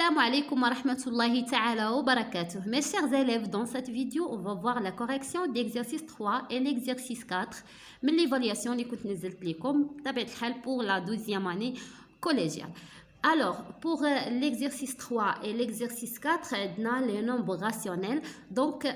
Assalamu alaikum wa rahmatullahi ta'ala wa barakatuh. Mes chers élèves, dans cette vidéo, on va voir la correction d'exercice 3 et l'exercice 4 من l'évaluation اللي كنت نزلت لكم بطبيعة الحال pour la 12e année collégiale. Alors, pour l'exercice 3 et l'exercice 4, on a les nombres rationnels. Donc,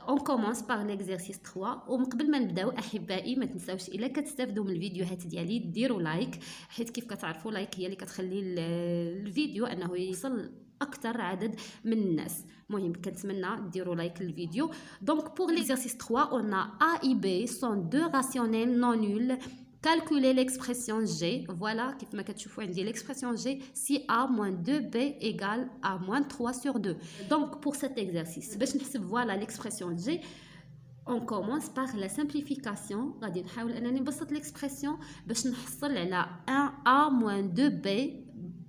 on commence par l'exercice 3. وقبل ما نبداو احبائي ما تنساوش الا كتستافدوا من الفيديوهات ديالي ديروا لايك، حيت كيف كتعرفوا لايك هي اللي كتخلي الفيديو انه يوصل اكثر عدد من الناس. المهم كنتمنى ديروا لايك للفيديو. Donc pour l'exercice 3, on a A et B sont deux rationnels non nuls. Calculer l'expression G. Voilà, كيف كتشوفوا عندي l'expression G si A moins 2B égale A moins 3 sur 2. Donc pour cet exercice, باش نحسب voilà l'expression G, on commence par la simplification. غادي نحاول انني نبسط l'expression باش نحصل على 1A moins 2B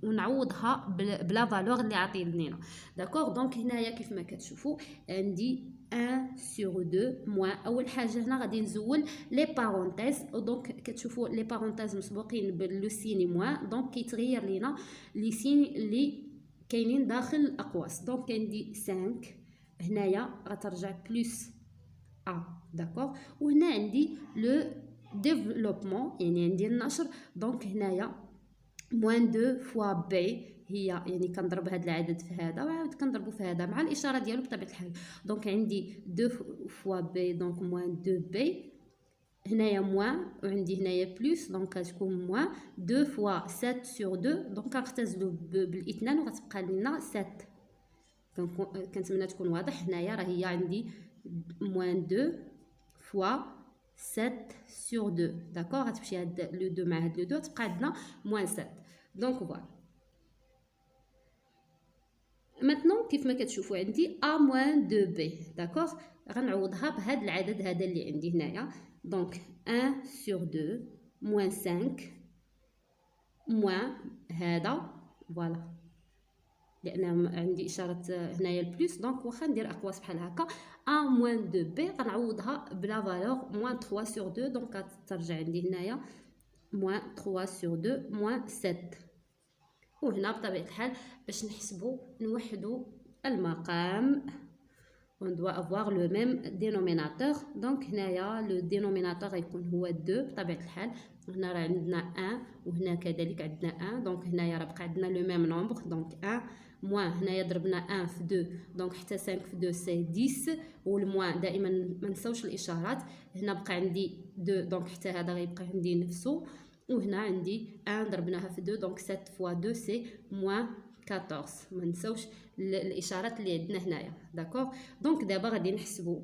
ونعوضها بلا فالور اللي عطينينا. داكوغ. دونك هنايا كيف ما كتشوفوا عندي 1 sur 2 moins. اول حاجه هنا غادي نزول لي بارونتيز. دونك كتشوفوا لي بارونتيز مسبوقين باللو سيني موان، دونك كيتغير لينا لي سين اللي كاينين داخل الاقواس. دونك عندي 5 هنايا غترجع بلس ا. داكوغ. وهنا عندي لو ديفلوبمون يعني عندي النشر. دونك هنايا موان 2 فوا بي هي يعني كنضرب هذا العدد في هذا وعاود كنضربو في هذا مع الاشاره ديالو بطبيعه الحال. دونك عندي 2 فوا بي دونك موان 2 بي. هنايا موان وعندي هنايا بلس دونك غتكون موان 2 فوا 7 سور 2. دونك كنختزلو بالاثنان وغتبقى لنا 7. كنتمنى تكون واضح. هنايا راه هي عندي موان 2 فوا 7 sur 2. D'accord. غتمشي هاد لو 2 مع هاد لو 2 تبقى عندنا موان 7. دونك فوالا. maintenant كيف ما كتشوفوا عندي a moins 2b. داكوغ. غنعوضها بهاد العدد هذا اللي عندي هنايا. دونك 1 sur 2 موان 5 موان هذا فوالا، لان عندي اشاره هنايا البلس. دونك واخا ندير اقواس بحال هكا 1 موان 2 بي غنعوضها بلا فالور موان 3 sur 2. دونك غترجع عندي هنايا موان 3 sur 2 موان 7. وهنا بطبيعه الحال باش نحسبوا نوحدوا المقام on doit avoir le même dénominateur. دونك هنايا لو دينوميناتور غيكون هو 2 بطبيعه الحال. هنا راه عندنا 1 وهنا كذلك عندنا 1. دونك هنايا راه بقى عندنا لو ميم نومبر. دونك 1 موان هنايا ضربنا 1 في 2 دونك حتى 5 في 2 سي 10. والموان دائما ما نساوش الاشارات. هنا بقى عندي 2 دونك حتى هذا غيبقى عندي نفسه. وهنا عندي 1 ضربناها في 2 دونك 7 فوا 2 سي موان 14. ما نساوش الاشارات اللي عندنا هنايا. داكوغ. دونك دابا غادي نحسبوا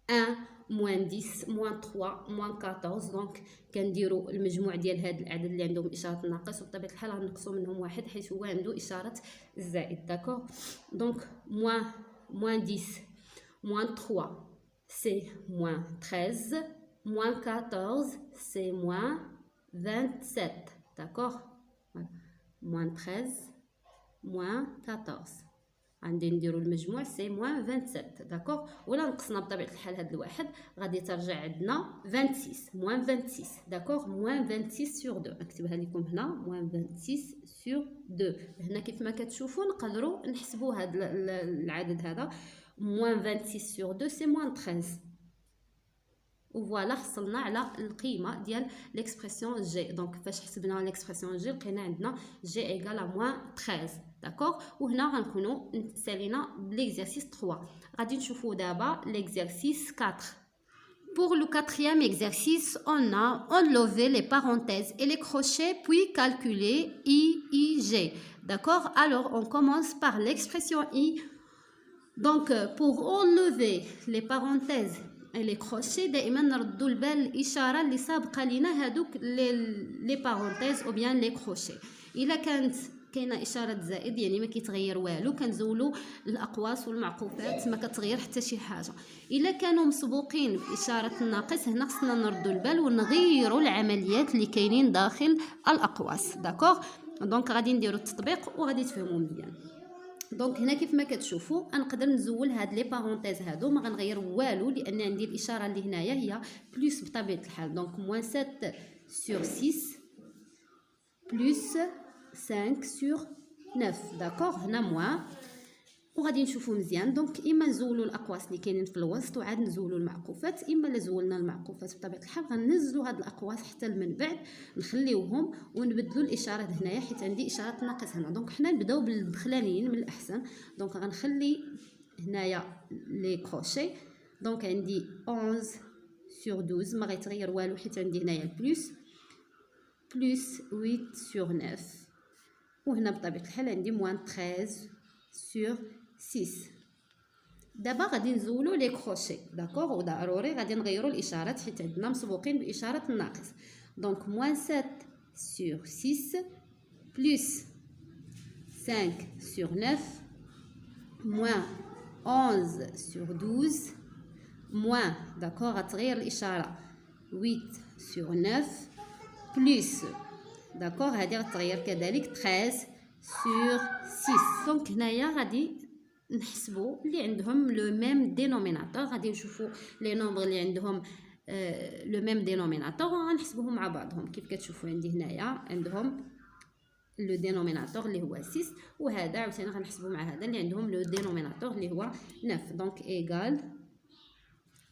1 موان 10 موان 3 موان 14. دونك كنديروا المجموع ديال هاد الاعداد اللي عندهم اشاره الناقص وبطبيعه الحال غنقصوا منهم واحد حيت هو عنده اشاره الزائد. داكوغ. دونك موان 10 موان 3 سي موان 13 موان 14 سي موان 27. داكوغ. موان 13 موان 14 غادي نديرو المجموع سي موان 27. داكوغ. ولا نقصنا بطبيعه الحال هاد الواحد غادي ترجع عندنا 26 موان 26. داكوغ. موان 26 sur 2. نكتبها لكم هنا موان 26 sur 2. هنا كيف ما كتشوفوا نقدروا نحسبوا هاد العدد هذا موان 26 sur 2 سي موان 13. وفوالا حصلنا على القيمه ديال ليكسبرسيون جي. دونك فاش حسبنا ليكسبرسيون جي لقينا عندنا جي ايغال ا موان 13. داكوغ. وهنا غنكونوا سالينا بليكزارسيس 3. غادي نشوفوا دابا ليكزارسيس 4. Pour le quatrième exercice, on a enlevé les parenthèses et les crochets puis calculé I, J. D'accord. Alors on commence par l'expression I. Donc pour enlever les parenthèses لي كروشي دائما نردوا البال الاشاره اللي سابقه لينا هادوك لي بارونتيز او بيان لي كروشي. الا كانت كاينه اشاره زائد يعني ما كيتغير والو كنزولوا الاقواس والمعقوفات ما كتغير حتى شي حاجه. الا كانوا مسبوقين باشاره الناقص هنا خصنا نردوا البال ونغيروا العمليات اللي كاينين داخل الاقواس. داكوغ. دونك غادي نديروا التطبيق وغادي تفهموا مزيان. دونك هنا كيف ما كتشوفوا نقدر نزول هاد لي بارونتيز هادو ما غنغير والو لان عندي الاشاره اللي هنايا هي بلس بطبيعه الحال. دونك موان 7 sur 6 بلس 5 sur 9 داكوغ. هنا موان وغادي نشوفوا مزيان. دونك اما نزولوا الاقواس اللي كاينين في الوسط وعاد نزولوا المعقوفات، اما الا زولنا المعقوفات بطبيعه الحال غننزلوا هاد الاقواس حتى من بعد نخليوهم ونبدلوا الاشارات هنايا حيت عندي اشاره ناقص هنا. دونك حنا نبداو بالدخلانيين من الاحسن. دونك غنخلي هنايا لي كروشي. دونك عندي 11 sur 12 ما غيتغير والو حيت عندي هنايا البلوس بلس 8 sur 9 وهنا بطبيعه الحال عندي موان 13 sur 6. دابا غادي نزولوا لي كروشي داكوغ، وضروري غادي نغيروا الاشارات حيت عندنا مسبوقين باشاره الناقص. دونك موان 7 sur 6 بلس 5 sur 9 موان 11 sur 12 موان داكوغ غتغير الاشاره 8 sur 9 بلس داكوغ هذه غتغير كذلك 13 sur 6. دونك هنايا غادي نحسبوا اللي عندهم لو ميم دينوميناتور. غادي نشوفوا لي نومبر اللي عندهم لو ميم دينوميناتور وغنحسبوهم مع بعضهم. كيف كتشوفوا عندي هنايا عندهم لو دينوميناتور اللي هو 6 وهذا عاوتاني غنحسبوا مع هذا اللي عندهم لو دينوميناتور اللي هو 9. دونك ايغال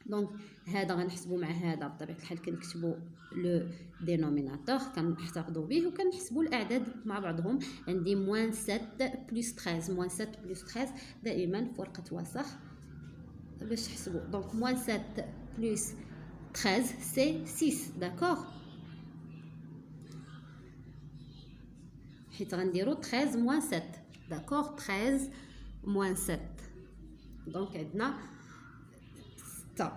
دونك هذا غنحسبوا مع هذا بطبيعه الحال كنكتبوا لو دينوميناتور كنحتفظوا به وكنحسبوا الاعداد مع بعضهم. عندي موان 7 بلس 13 موان 7 بلس 13 دائما في ورقه وسخ باش تحسبوا. دونك موان 7 بلس 13 سي 6 داكوغ حيت غنديروا 13 موان 7 داكوغ 13 موان 7 دونك عندنا 6.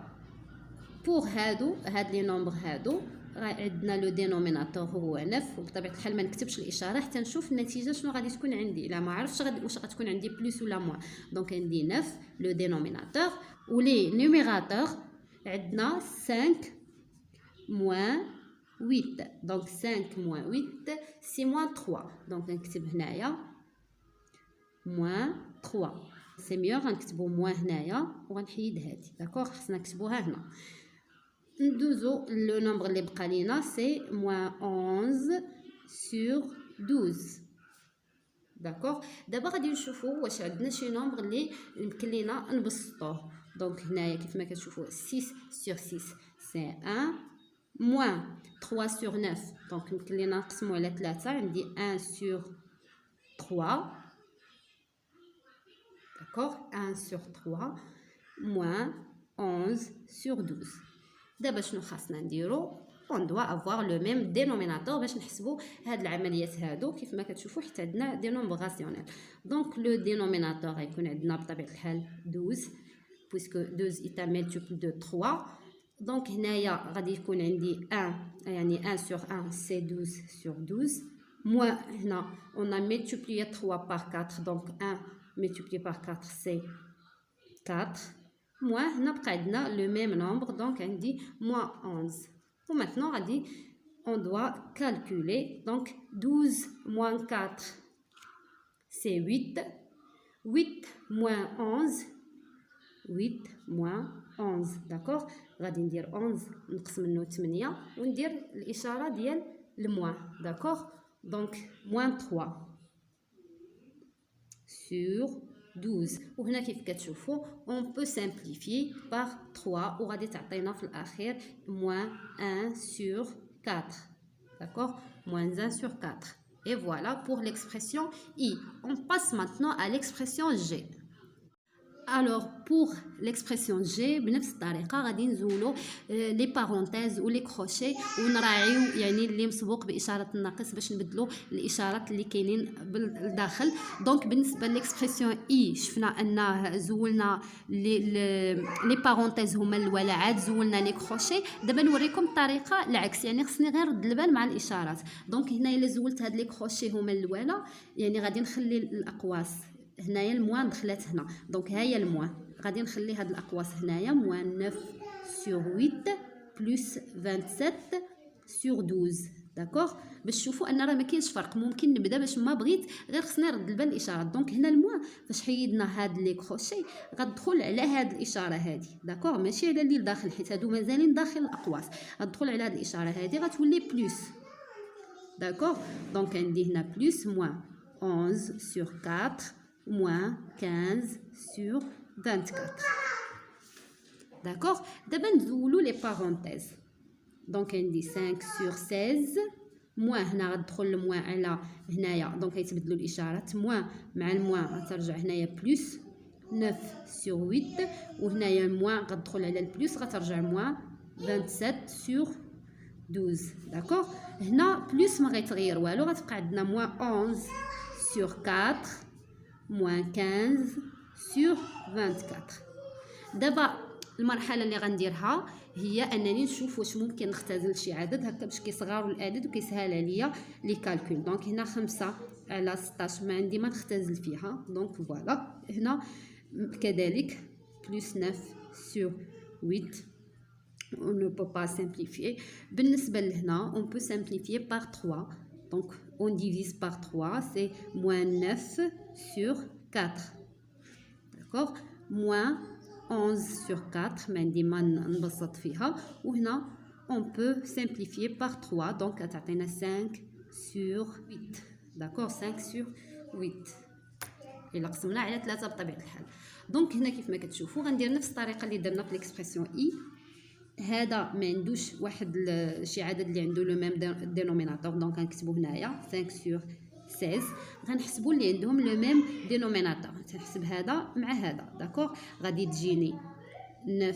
بوغ هاد لي نومبر هادو عندنا لو دينوميناتور هو 9 وبطبيعه الحال ما نكتبش الاشاره حتى نشوف النتيجه شنو غادي تكون عندي. لا ما عرفتش واش غتكون عندي بلس ولا موان. دونك عندي 9 لو دينوميناتور ولي نيميراتور عندنا 5 موان 8. دونك 5 موان 8 سي موان 3. دونك نكتب هنايا موان 3 سي ميو. غنكتبوا موان هنايا وغنحيد هادي داكوغ خصنا نكتبوها هنا. ندوزو لو نومبر اللي بقى لينا سي موان 11 sur 12 داكوغ. دابا غادي نشوفوا واش عندنا شي نومبر اللي يمكن لينا نبسطوه. دونك هنايا كيف ما كتشوفوا 6 sur 6 سي 1 موان 3 sur 9 دونك يمكن لينا نقسموا على 3 عندي 1 sur 3 d'accord 1 sur 3 moins 11 sur 12. دابا شنو خاصنا نديرو on doit avoir le même dénominateur باش نحسبوا هاد العمليات هادو كيف ما كتشوفوا حيت عندنا دي نومبر راسيونيل. دونك لو دينوميناتور غيكون عندنا بطبيعه الحال 12 puisque 12 est un multiple de 3. دونك هنايا غادي يكون عندي 1 يعني 1 sur 1 c'est 12 sur 12 moins هنا on a multiplié 3 par 4 donc 1 multiplié par 4 c'est 4 moins هنا بقى عندنا le même nombre donc عندي moins 11. و maintenant غادي on doit calculer donc 12 moins 4 c'est 8 8 moins 11 8 moins 11 d'accord. غادي ندير 11 نقسم منه 8 وندير الاشاره ديال الموان d'accord. donc moins 3 sur 12 وهنا كيف كتشوفوا on peut simplifier par 3 وغادي تعطينا في الاخير moins 1 sur 4 d'accord moins 1 sur 4. et voilà pour l'expression I. on passe maintenant à l'expression G. alors pour l'expression G بنفس الطريقه غادي نزولوا لي بارونتيز ولي كروشي ونراعيو يعني اللي مسبوق باشاره الناقص باش نبدلوا الاشارات اللي كاينين بالداخل. دونك بالنسبه للاكسبرسيون اي شفنا ان زولنا لي بارونتيز هما الاولى عاد زولنا لي كروشي. دابا نوريكم الطريقه العكس يعني خصني غير نرد البال مع الاشارات. دونك هنا الا زولت هاد لي كروشي هما الاولى يعني غادي نخلي الاقواس هنايا الموان دخلت هنا دونك ها هي الموان غادي نخلي هاد الاقواس هنايا موان 9 sur 8 بلس 27 sur 12 داكوغ باش تشوفوا ان راه ما كاينش فرق. ممكن نبدا باش ما بغيت غير خصني نرد البال الاشارات. دونك هنا الموان فاش حيدنا هاد لي كروشي غتدخل على هاد الاشاره هادي داكوغ ماشي على اللي لداخل حيت هادو مازالين داخل الاقواس غتدخل على هاد الاشاره هادي غتولي بلس داكوغ. دونك عندي هنا بلس موان 11 sur 4 moins 15 sur 24. D'accord. D'abord نزولوا les parenthèses. Donc عندي 5 sur 16 موان هنا غتدخل الموان على هنايا دونك غيتبدلوا الاشارات موان مع الموان غترجع هنايا بلس 9 sur 8 وهنايا الموان غتدخل على البلس غترجع موان 27 sur 12. داكوغ. هنا بلس ما غيتغير والو غتبقى عندنا موان 11 sur 4 موان 15 sur 24. دابا المرحله اللي غنديرها هي انني نشوف واش ممكن نختزل شي عدد هكا باش كيصغروا الاعداد وكيسهل عليا لي كالكول. دونك هنا 5 على 16 ما عندي ما نختزل فيها دونك فوالا. هنا كذلك بلس 9 sur 8 on ne peut pas simplifier. بالنسبه لهنا on peut simplifier par 3 donc on divise par 3 c'est moins 9 sur 4. d'accord. moins 11 sur 4 ما عندي ما نبسط فيها وهنا on peut simplifier par 3 donc تعطينا 5 sur 8. d'accord. 5 sur 8 الا قسمنا على 3 بطبيعه الحال. دونك هنا كيف ما كتشوفوا غندير نفس الطريقه اللي درنا في ليكسبرسيون اي. هذا ما عندوش واحد شي عدد اللي عنده لو ميم دينوميناتور دونك غنكتبو هنايا 5 sur 16. غنحسبوا اللي عندهم لو ميم دينوميناتور تنحسب هذا مع هذا. داكوغ. غادي تجيني 9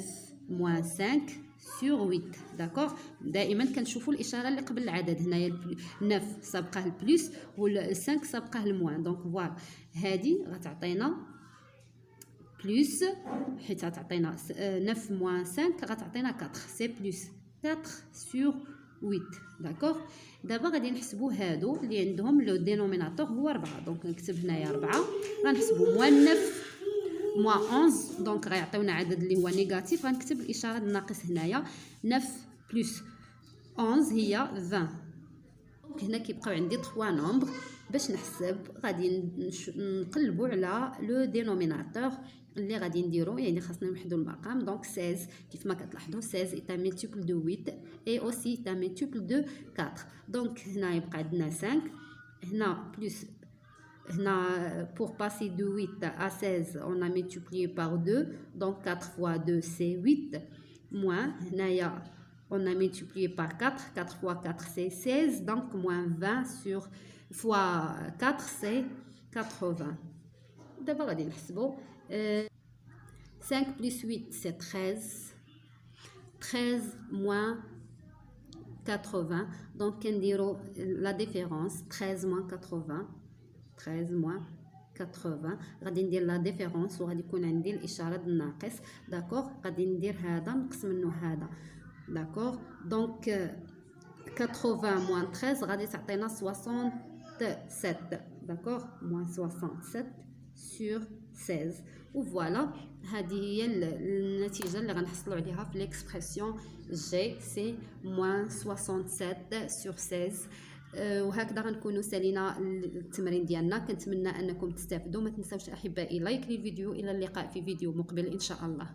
moins 5 sur 8. داكوغ. دائما كنشوفوا الاشاره اللي قبل العدد هنايا 9 سابقه البلس وال5 سابقه الموان دونك فوالا هذه غتعطينا بلس حيت غتعطينا 9 moins 5 غتعطينا 4 سي بلس 4 sur 8. داكوغ. دابا غادي نحسبوا هادو اللي عندهم لو دينوميناتور هو 4 دونك نكتب هنايا 4 غنحسبوا موان 9 موان 11 دونك غيعطيونا عدد اللي هو نيجاتيف غنكتب الاشاره الناقص هنايا 9 بلس 11 هي 20. دونك هنا كيبقاو عندي 3 نومبر باش نحسب غادي نقلبوا على لو دينوميناتور اللي غادي نديرو يعني خاصنا نوحدوا المقام دونك 16 كيف ما كتلاحظوا 16 est un multiple de 8 et aussi est un multiple de 4 دونك هنا يبقى عندنا 5 هنا بلس هنا pour passer de 8 à 16 on a multiplié par 2 donc 4 fois 2 c'est 8 moins هنايا on a multiplié par 4 4 fois 4 c'est 16 donc moins 20 sur fois 4 c'est 80. دابا غادي نحسبوا 5 plus 8 c'est 13 13 moins 80 donc كنديروا la différence 13 moins 80 13 moins 80 غادي ندير لا ديفيرونس وغادي يكون عندي الاشاره الناقص. داكوغ. غادي ندير هذا نقص منه هذا. داكوغ. دونك 80 moins 13 غادي تعطينا 67. داكوغ. moins 67 sur 16 وفوالا هذه هي النتيجه اللي غنحصلوا عليها في ليكسبرسيون جي سي moins 67 sur 16. وهكذا غنكونوا سالينا التمرين ديالنا. كنتمنى انكم تستافدوا. ما تنساوش احبائي لايك للفيديو. الى اللقاء في فيديو مقبل ان شاء الله.